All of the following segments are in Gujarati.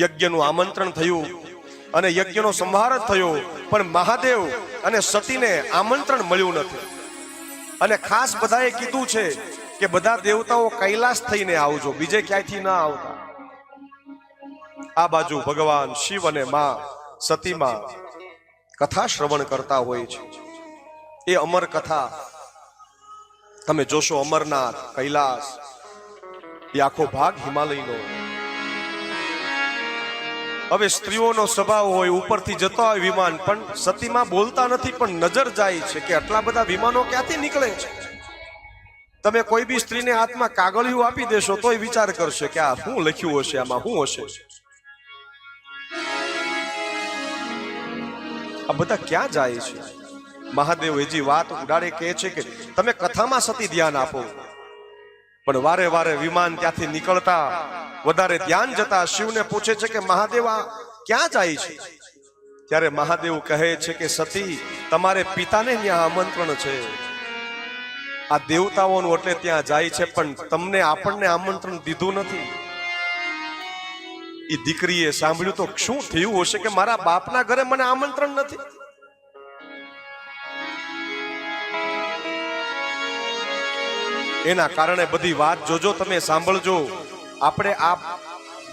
યજ્ઞનું આમંત્રણ થયું અને યજ્ઞનો સંહાર જ થયો, પણ મહાદેવ અને સતીને આમંત્રણ મળ્યું નથી. અને ખાસ બધાએ કીધું છે કે બધા દેવતાઓ કૈલાસ થઈને આવજો, બીજે ક્યાંયથી ના આવતા. આ બાજુ ભગવાન શિવ અને માં સતીમાં કથા શ્રવણ કરતા હોય છે. એ અમર કથા તમે જોશો, અમરનાથ, કૈલાસ, એ આખો ભાગ હિમાલયનો. હવે સ્ત્રીઓનો સ્વભાવ હોય, ઉપરથી જતો હોય વિમાન, પણ સતીમાં બોલતા નથી, પણ નજર જાય છે કે આટલા બધા વિમાનો ક્યાંથી નીકળે છે. તમે કોઈ બી સ્ત્રીને હાથમાં કાગળિયું આપી દેશો તોય વિચાર કરશે કે આ શું લખ્યું હશે, આમાં શું હશે. આ બધા ક્યાં જાય છે? મહાદેવ હજી વાત ઉડાડે કહે છે કે તમે કથામાં સતી ધ્યાન આપો. પણ વારે વારે વિમાન ત્યાંથી નીકળતા વધારે ધ્યાન જતા શિવને પૂછે છે કે મહાદેવ આ ક્યાં જાય છે? ત્યારે મહાદેવ કહે છે કે સતી, તમારે પિતાને ત્યાં આમંત્રણ છે. આ દેવતાઓનું એટલે ત્યાં જાય છે, પણ તમને આપણને આમંત્રણ દીધું નથી. એ દીકરીએ સાંભળ્યું તો શું થયું હશે કે મારા બાપના ઘરે મને આમંત્રણ નથી. એના કારણે બધી વાત જોજો, તમે સાંભળજો. આપણે આ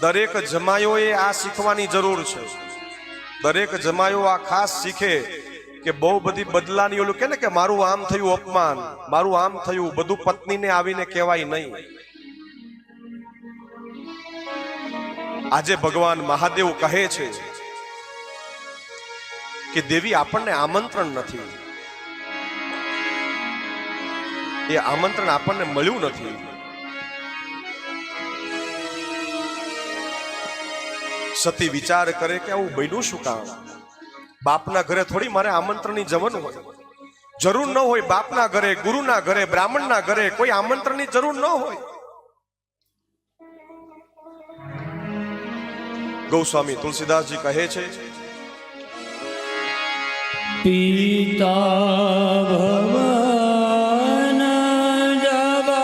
દરેક જમાયોએ આ શીખવાની જરૂર છે. દરેક જમાયો આ ખાસ શીખે કે બહુ બધી બદલાની ઓલું કે ને કે મારું આમ થયું અપમાન, મારું આમ થયું, બધું પત્નીને આવીને કહેવાય નહીં. આજે ભગવાન મહાદેવ કહે છે કે દેવી આપણને આમંત્રણ નથી, એ આમંત્રણ આપણને મળ્યું નથી. સતી વિચાર કરે કે આવું બન્યું શું કામ? બાપના ઘરે થોડી મારે આમંત્રણની જમન હોય, જરૂર ન હોય. બાપના ઘરે, ગુરુના ઘરે, બ્રાહ્મણના ઘરે કોઈ આમંત્રણની જરૂર ન હોય. ગૌસ્વામી તુલસીદાસજી કહે છે, પિતા ભવન જવા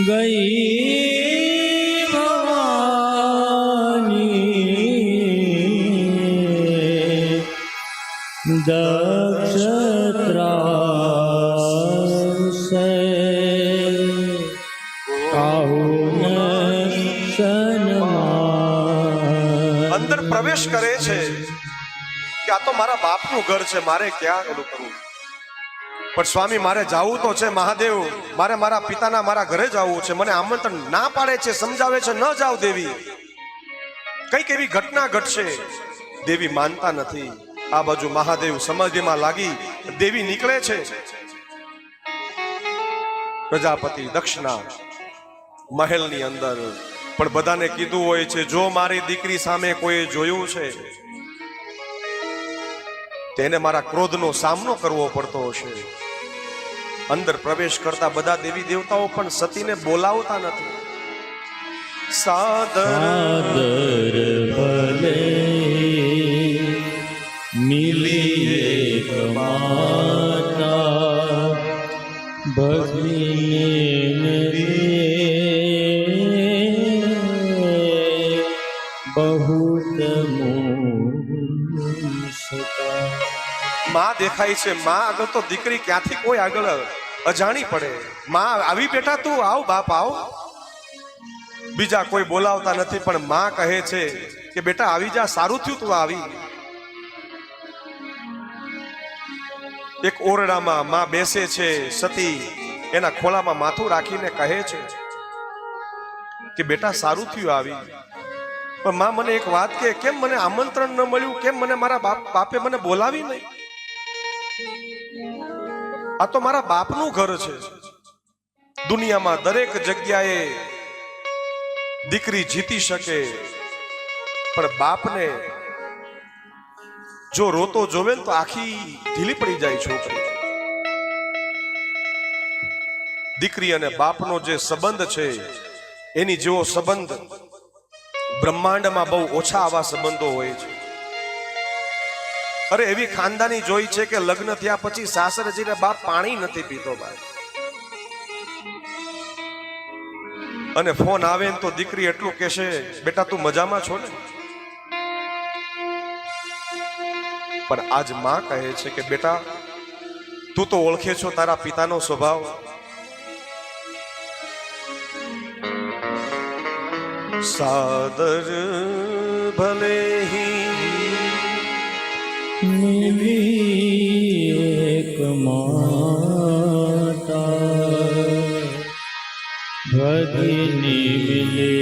ગઈ અંદર પ્રવેશ કરે છે કે આ તો મારા બાપનું ઘર છે, મારે ક્યાં ઓલું કરવું? પણ સ્વામી મારે જાવું તો છે. મહાદેવ, મારે મારા પિતાના મારા ઘરે જવું છે. મને આમંત્રણ ના પાડે છે, સમજાવે છે ન જાવ દેવી, કઈક એવી ઘટના ઘટશે. દેવી માનતા નથી. આ બાજુ મહાદેવ સમાધિમાં લાગી, દેવી નીકળે છે. પ્રજાપતિ દક્ષના મહેલની અંદર પણ બધાને કીધું હોય છે, જો મારી દીકરી સામે કોઈ જોયું છે તેને મારા ક્રોધનો સામનો કરવો પડતો હશે. અંદર પ્રવેશ કરતા બધા દેવી દેવતાઓ પણ સતીને બોલાવતા નથી. સાદર ભલે મિલી માતા ભગીને બહુત માં દેખાય છે. માં આગળ તો દીકરી ક્યાંથી કોઈ આગળ અજાણી પડે. માં આવી બેટા, તું આવ, બાપ આવ. બીજા કોઈ બોલાવતા નથી, પણ માં કહે છે કે બેટા આવી જા, સારું થયું તું આવી. એક ઓરડામાં માં બેસે છે. સતી એના ખોળામાં માથું રાખીને કહે છે કે બેટા સારું થયું આવી. પણ માં મને એક વાત કે, કેમ મને આમંત્રણ ન મળ્યું? કેમ મને મારા બાપે મને બોલાવી નહીં? આ તો મારા બાપનું ઘર છે. દુનિયામાં દરેક જગ્યાએ દીકરી જીતી શકે, પણ બાપને જો રોતો જોવે તો આખી ઢીલી પડી જાય છોકરી. દીકરી અને બાપનો જે સંબંધ છે એની જેવો સંબંધ બ્રહ્માંડમાં બહુ ઓછા આવા સંબંધો હોય છે. અરે એવી ખાનદાની જોઈ છે કે લગ્ન થયા પછી સાસરે જઈને બાપ પાણી નથી પીતો. ભાઈ અને ફોન આવે ને તો દીકરી એટલું કહેશે, બેટા તું મજામાં છો ને? પણ આજ માં કહે છે કે બેટા તું તો ઓળખે છો તારા પિતાનો સ્વભાવ. સાદર ભલે મિલી એક માતા ભગિની મિલે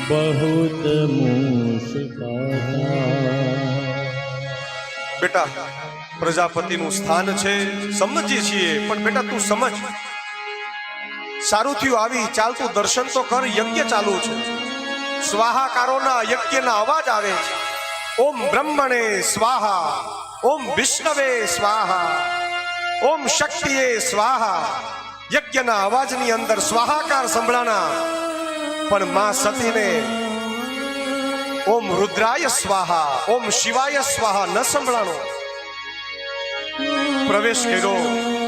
बहुत मुस्काता. બેટા પ્રજાપતિનું સ્થાન છે સમજીએ છીએ, પણ બેટા તું સમજ, સારું થયું આવી ચાલતું દર્શન તો કર. યજ્ઞ ચાલુ છે, સ્વાહાકારોના યજ્ઞના અવાજ આવે છે. ઓમ બ્રહ્મણે સ્વાહા, ઓમ વિષ્ણવે સ્વાહા, ઓમ શક્તિએ સ્વાહા. યજ્ઞના અવાજની અંદર સ્વાહાકાર સંભળાના, પણ માં સતીને ઓમ રુદ્રાય સ્વાહા, ઓમ શિવાય સ્વાહા ન સંભળાણો. પ્રવેશ કર્યો,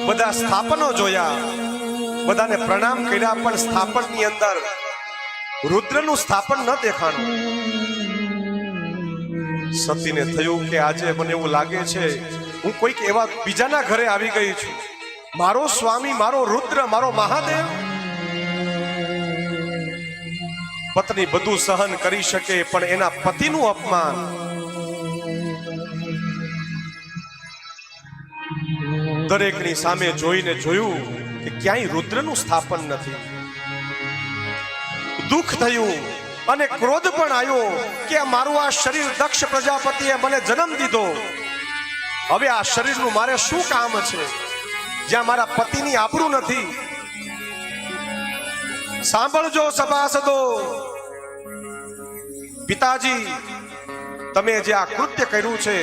બધા સ્થાપનો જોયા, બધાને પ્રણામ કર્યા, પણ સ્થાપનની અંદર રુદ્રનું સ્થાપન ન દેખાણું. સતીને થયું કે આજે મને એવું લાગે છે હું કોઈક એવા બીજાના ઘરે આવી ગઈ છું. મારો સ્વામી, મારો રુદ્ર, મારો મહાદેવ. પત્ની બધું સહન કરી શકે, પણ એના પતિનું અપમાન. દરેકની સામે જોઈને જોયું કે ક્યાંય રુદ્રનું સ્થાપન નથી. દુઃખ થયું અને ક્રોધ પણ આવ્યો કે મારું આ શરીર દક્ષ પ્રજાપતિએ મને જન્મ દીધો, હવે આ શરીરનું મારે શું કામ છે જ્યાં મારા પતિની આબરૂ નથી. સાંભળજો સભાસદો, પિતાજી તમે જે આ કૃત્ય કર્યું છે,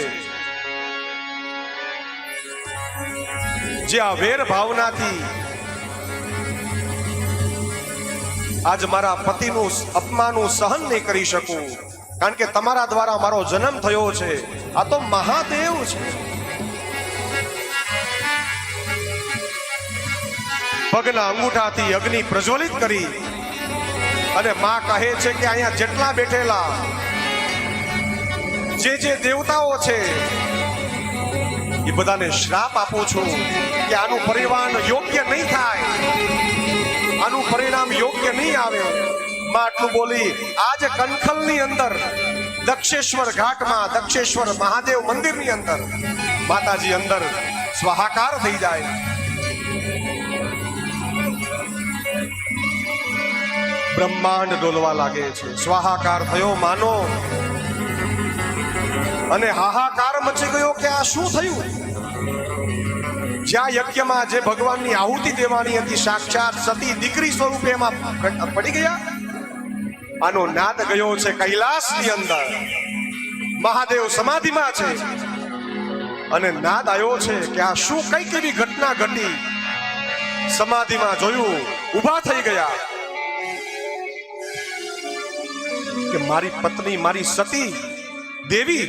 જે આ વેર ભાવનાથી આજ મારા પતિનું અપમાન હું સહન નહીં કરી શકું, કારણ કે તમારા દ્વારા મારો જન્મ થયો છે. આ તો મહાદેવ છે. પગના અંગૂઠાથી અગ્નિ પ્રજ્વલિત કરી અને માં કહે છે કે અહીંયા જેટલા બેઠેલા જે દેવતાઓ છે એ બધાને શ્રાપ આપું છું કે આનું પરિણામ યોગ્ય નહીં થાય, આનું પરિણામ યોગ્ય નહીં આવે. માં આટલું બોલી આજ કનખલની અંદર દક્ષેશ્વર ઘાટમાં, દક્ષેશ્વર મહાદેવ મંદિરની અંદર માતાજી અંદર સ્વાહાકાર થઈ જાય. બ્રહ્માંડ ડોલવા લાગે છે. સ્વાહાકાર થયો માનો અને હાહાકાર મચી ગયો કે આ શું થયું. જ્યાં યજ્ઞમાં જે ભગવાનની આહુતિ દેવાની હતી, સાક્ષાત સતી દીકરી સ્વરૂપે એમાં પડી ગયા. આનો નાદ ગયો છે કૈલાસની અંદર. મહાદેવ સમાધિમાં છે અને નાદ આવ્યો છે કે આ શું કઈ કેવી ઘટના ઘટી. સમાધિમાં જોયું, ઊભા થઈ ગયા કે મારી પત્ની, મારી સતી દેવી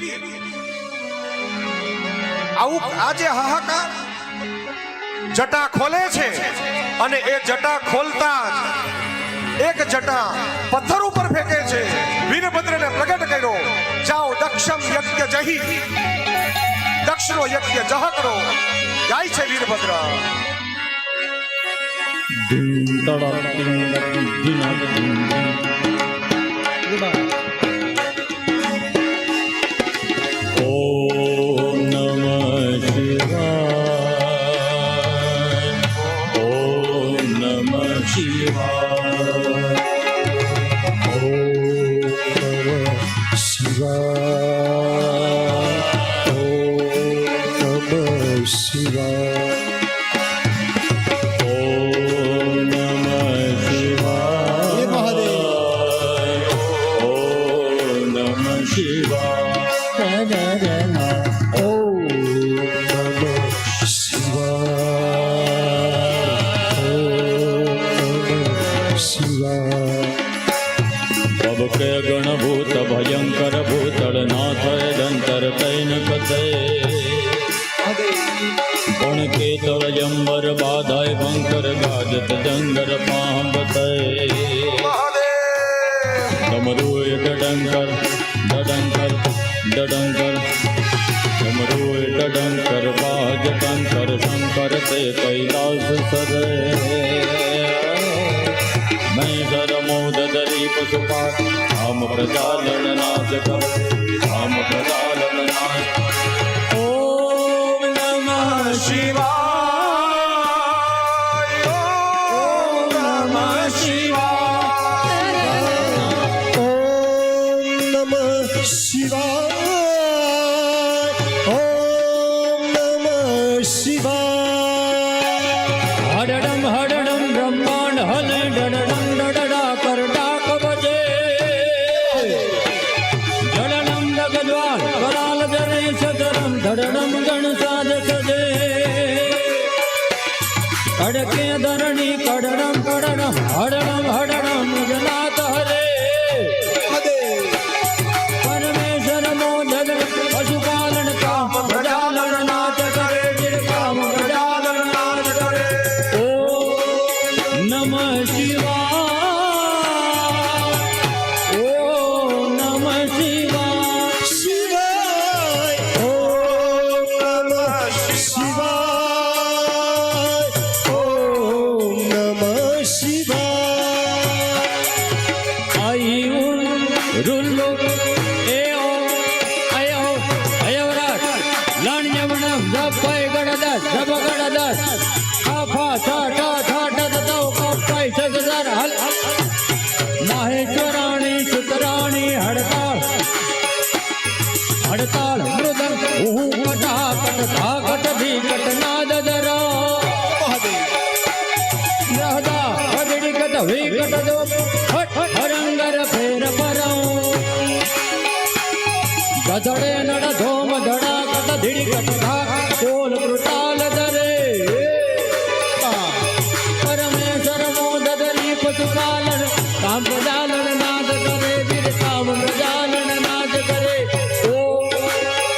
આવું આજે હાહાકાર. જટા ખોલે છે અને એ જટા ખોલતા જ એક જટા પથ્થર ઉપર ફેંકે છે. વીરભદ્રને પ્રગટ કર્યો, જાઓ દક્ષમ યજ્ઞ જહી, દક્ષનો યજ્ઞ જહ કરો. જાય છે વીરભદ્ર. ઓમ નમઃ શિવાય, ઓમ નમઃ શિવાય, ઓમ નમઃ શિવાય, ઓમ નમઃ શિવાય, ઓમ નમઃ શિવાય. કે ગણભૂત ભયંકર ભૂતળ નાથ દંતર તૈન કથે પણ કેતળય સ્વયંવર બાધાય બંકર ગાજત જંગર પાંબતય ડમરુએ ડડંકર ડડંકર ડડંકર ડમરુએ ડડંકર બાજ કંકર શંકર તે કૈલાસ સરે મહેધર મોદ દરી પશુપાત આમ પ્રજાલન નાચ કર આમ પ્રજાલન નાચ ઓમ નમઃ શિવાય ઓમ નમઃ શિવાય ઓમ નમઃ શિવાય ઓમ નમઃ શિવાય હડડમ હડડમ બ્રહ્માંડ હલે ડડડમ ડડડા કર ડાક બજે જડડમ દગજવાલ કરાલ જરે સદરમ ધડડમ ગણ સાજ સજે કડકે ધરણી કડડમ કડડમ હડડમ હડડમ જનાત હરે પરમેશ્વર મોદગ પશુપાલન કામ પ્રજાલન નાચ કરે જીર કામ પ્રજાલન નાચ કરે ઓમ નમઃ શિવાય ઓમ નમઃ શિવાય શિવાય ઓમ નમઃ શિવાય ઓમ નમઃ શિવાય આઈ રૂલ્લો એઓ આયો આયોરાટ લણ યમણમ જપય ગણદાસ જપ ગણદાસ આફા છા ઠા ઠા ઠ તવ કપાઈ સગદાર હલ માહેશ્વરાણી સુતરાણી હડતાળ હડતાળ મૃદંગ ઉહુ કટા કટ ધા કટ ધી કટ નાદ દરા રહદા હદડી કટ વી કટ દો હટ હરંગર ફેર પરઉ ગધડે નડ ધોમ ધડા કટ ધીડી કટ ધા કોલ કૃતાલ દરે પરમેશ્વર મોદ દરી પશુપાલન કામ પ્રજાલન નાદ કરે વીર કામ પ્રજાલન નાદ કરે ઓ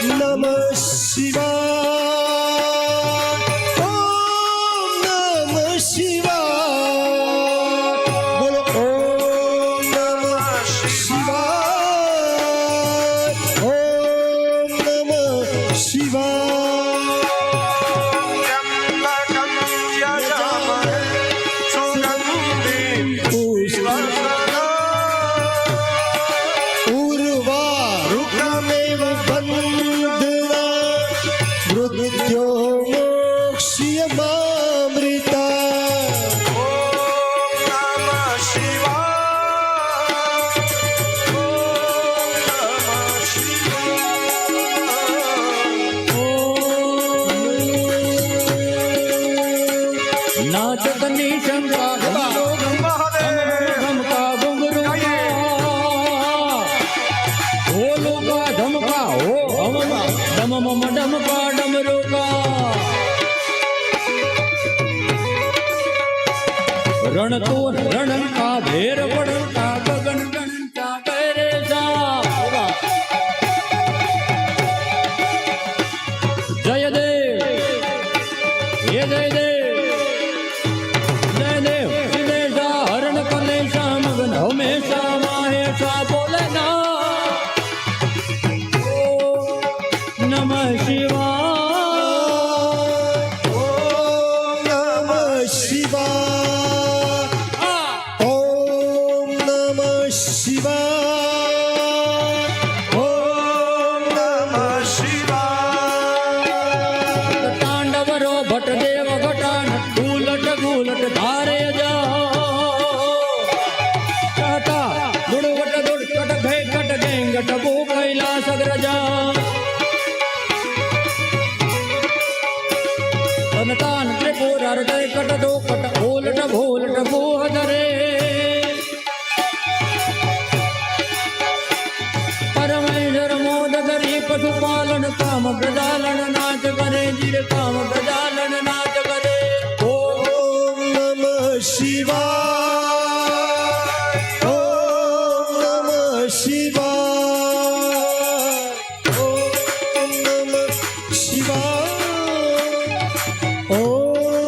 નમઃ શિવાય ઓમ નમઃ શિવાય બોલો ઓમ નમઃ શિવાય ઓમ નમઃ શિવાય ત્ર્યંબકમ યજામહે સુગંધિં ઉર્વારુકમેવ બંધના મૃત્યો મોક્ષ્યમામૃતા ઓમ નમઃ શિવાય ઓમ નમઃ શિવાય નાચતની શંકા ધમકા ઘુંઘરૂ ઢોલુકા ધમકા હો હમમાં ડમમ ડમકા ડમરુકા રણતું રણકા ભેર પડકા ગગન ગણકા કરે જય દેવ હે જય દેવ જય દેવ વિદેશા હરણ કલેશા મગન હમેશા માહેશા બોલના નમઃ શિવાય ઓમ નમઃ શિવાય ઓમ નમઃ શિવાય ઓમ નમઃ શિવાય તાંડવરો ભટ્ટ દેવ ઘટાન ગુલટ ગુલટ ધારે જા ટાટા દુડવટ દુડ કટ ભે કટ ગેંગટ ભૂ કૈલાસ અગ્રજા તનતાન ત્રિપુર હૃદય કટ દો કટ ભૂલટ ભૂલટ ભૂહ ધરે પરમેશ્વર મોદ ધરી પશુપાલન કામ પ્રજાલન નાચ કરે જીર કામ પ્રજાલન નાચ કરે ઓમ નમઃ શિવાય ઓમ નમઃ શિવાય ઓમ નમઃ શિવાય ઓમ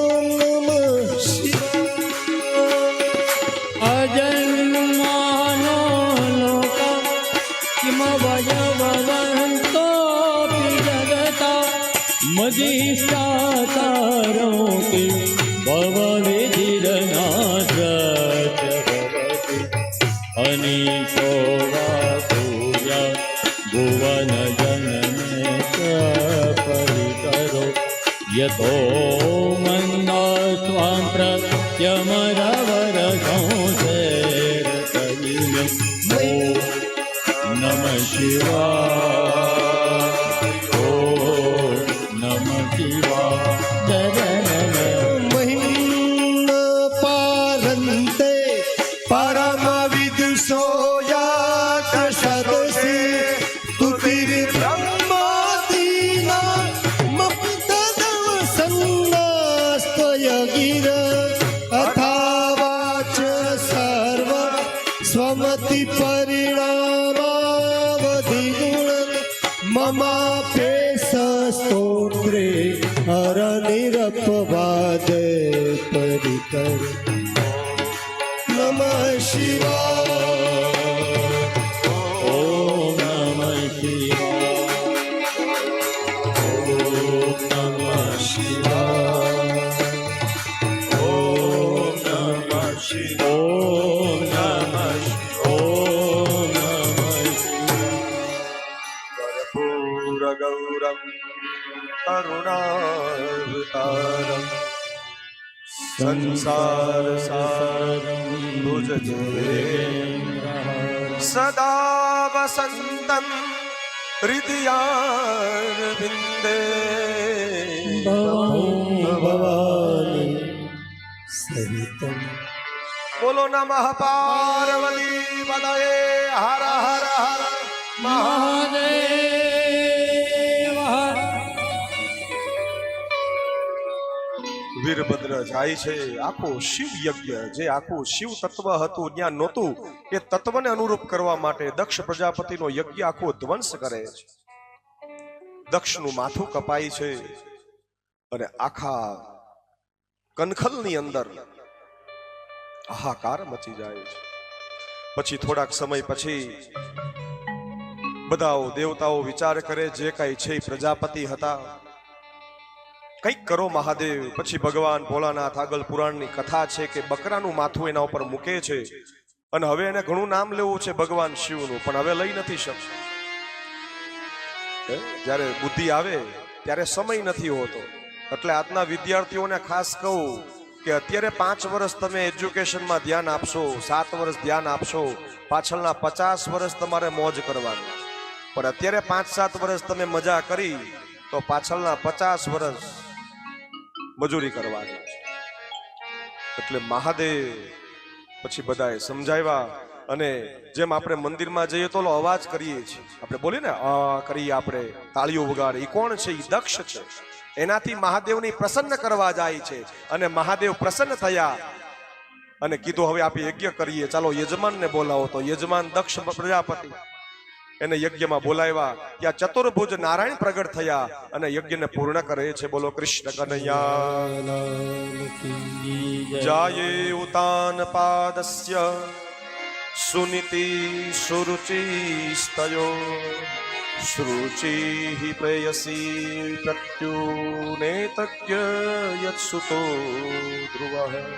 વશિષ્ઠા તારો કે ભવ વિધિરનાથ ભવતી અનિકો વા પૂજા ભુવન જનને પરિકરો યતો મંદા સ્વામ પ્રત્યમરવર સંસેર કવિને નમઃ શિવાય ઓમ નમઃ શિવાય મહિમ્ન પારંતે પરમ વિદુષો યાત સદસી તુતિર બ્રહ્માદીના મપતદવ સંદાસ્તય ગિર અથાવાચ સર્વ સ્વમતિ પરિણામાવધિ ગુણ મમાપેશ સ્તોત્રે હર નિરપવાદે પરિકર નમઃ શિવાય ઓમ નમઃ શિવાય ઓમ નમઃ શિવાય ઓમ નમઃ ઓમ નમઃ કર્પૂર ગૌરમ કરુણાવતારમ સંસાર સારમ ભુજગે સદા વસંતમ હૃદયારવિંદે ભવાની સહિતમ બોલો નમઃ પાર્વતી પદયે હર હર હર મહાદેવ હર વીરભદ્ર જાય છે આખો શિવ યજ્ઞ જે આખું શિવ તત્વ હતું ત્યાં નહોતું એ તત્વને અનુરૂપ કરવા માટે દક્ષ પ્રજાપતિનો યજ્ઞ આખો ધ્વંસ કરે છે દક્ષનું માથું કપાય છે અને આખા કનખલની અંદર હાહાકાર મચી જાય છે પછી થોડાક સમય પછી બધા દેવતાઓ વિચાર કરે જે કઈ છે એ પ્રજાપતિ હતા કંઈક કરો મહાદેવ પછી ભગવાન ભોળાનાથ આગળ પુરાણની કથા છે કે બકરાનું માથું એના ઉપર મૂકે છે અને હવે એને ઘણું નામ લેવું છે ભગવાન શિવનું પણ હવે લઈ નથી શકતો જ્યારે બુદ્ધિ આવે ત્યારે સમય નથી હોતો એટલે આજના વિદ્યાર્થીઓને ખાસ કહું કે અત્યારે 5 વર્ષ તમે એજ્યુકેશનમાં ધ્યાન આપશો 7 વર્ષ ધ્યાન આપશો પાછળના 50 વર્ષ તમારે મોજ કરવાની પણ અત્યારે 5-7 વર્ષ તમે મજા કરી તો પાછળના 50 વર્ષ મજૂરી કરવાની એટલે મહાદેવ પછી બધાએ સમજાવ્યા અને જેમ આપણે મંદિરમાં જઈએ તો અવાજ કરીએ છીએ આપણે બોલીએ ને આ કરીએ આપણે તાળીઓ વગાડે એ કોણ છે એ દક્ષ છે એનાથી મહાદેવની પ્રસન્ન કરવા જાય છે અને મહાદેવ પ્રસન્ન થયા અને કીધું હવે આપણે યજ્ઞ કરીએ ચાલો યજમાનને બોલાવો તો યજમાન દક્ષ પ્રજાપતિ એને યજ્ઞમાં બોલાવ્યા ત્યાં ચતુર્ભુજ નારાયણ પ્રગટ થયા અને યજ્ઞને પૂર્ણ કરે છે બોલો કૃષ્ણ કનૈયા જાયે ઉતાન પાદસ્ય સુનીતિ સુરુચિ સ્તયો શ્રુચિ પ્રેયસી પ્રત્યુનેતજ્ઞ યત્સુતો ધ્રુવઃ